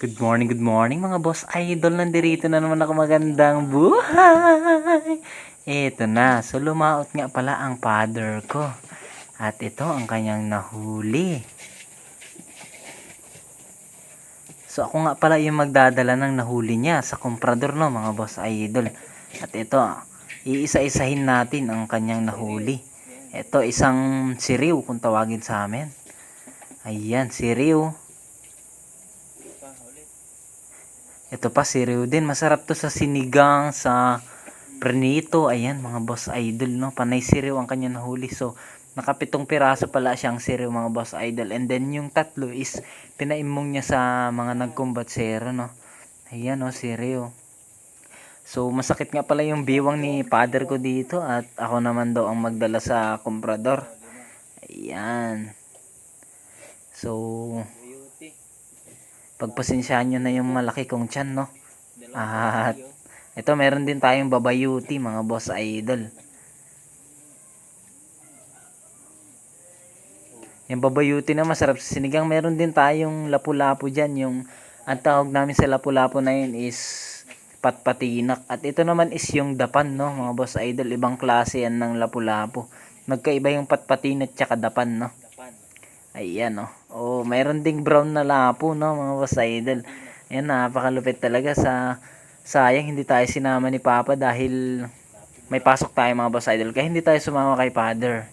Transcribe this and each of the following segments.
Good morning mga boss idol. Nandito na naman ako, magandang buhay. Eto na, so lumaot nga pala ang father ko. At ito ang kanyang nahuli. So ako nga pala yung magdadala ng nahuli niya sa komprador, no mga boss idol. At ito, iisa-isahin natin ang kanyang nahuli. Ito isang siriw kung tawagin sa amin. Ayan, siriw. Ito pa, siriw din. Masarap to sa sinigang, sa prenito. Ayan, mga boss idol, no? Panay siriw ang kanya nahuli. So, nakapitong piraso pala siyang siriw, mga boss idol. And then, yung tatlo is pinaimong niya sa mga nagkumbatsero, no? Ayan, no, siriw. So, masakit nga pala yung biwang ni father ko dito. At ako naman daw ang magdala sa komprador. Ayan. So, pagpasensyahan nyo na yung malaki kong tiyan, no? At ito, meron din tayong babayuti, mga boss idol. Yung babayuti na masarap sa sinigang. Meron din tayong lapu-lapu dyan. Yung ang tawag namin sa lapu-lapu na yun is patpatinak. At ito naman is yung dapan, no, mga boss idol. Ibang klase yan ng lapu-lapu. Magkaiba yung patpatinat tsaka dapan, no? Ayan, no. Oh, mayroon ding brown na lapo, no, mga boss idol. Ayan, napakalupit talaga. Sayang hindi tayo sinama ni Papa dahil may pasok tayo, mga boss idol. Kaya hindi tayo sumama kay Father.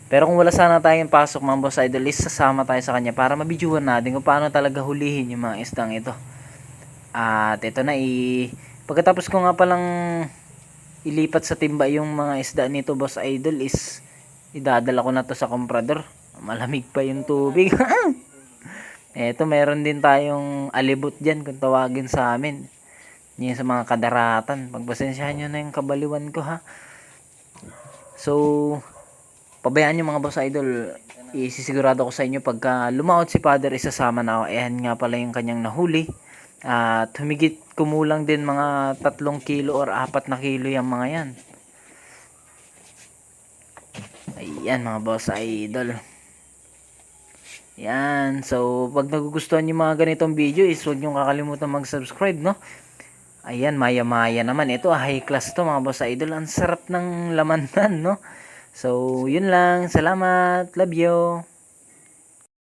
Pero kung wala sana tayong pasok, mga boss idol, is sasama tayo sa kanya para mabidyuhan natin kung paano talaga hulihin yung mga isdang ito. At ito na, pagkatapos ko nga palang ilipat sa timba yung mga isda nito, boss idol, is idadala ko na to sa komprador. Malamig pa yung tubig. Eto, meron din tayong alibot dyan kung tawagin sa amin. Yan sa mga kadaratan. Pagpasensyahan nyo na yung kabaliwan ko, ha. So, pabayaan nyo, mga boss idol. Isisigurado ko sa inyo pagka lumaot si father, isasama na ako. Ayan nga pala yung kanyang nahuli. At humigit kumulang din mga 3 kilo or 4 na kilo yung mga yan. Ayan, mga boss idol. Yan. So, pag nagugustuhan yung mga ganitong video is huwag nyo kakalimutan mag-subscribe, no? Ayan, maya-maya naman. Ito, high class to, mga boss idol. Ang sarap ng laman, no? So, yun lang. Salamat. Love you.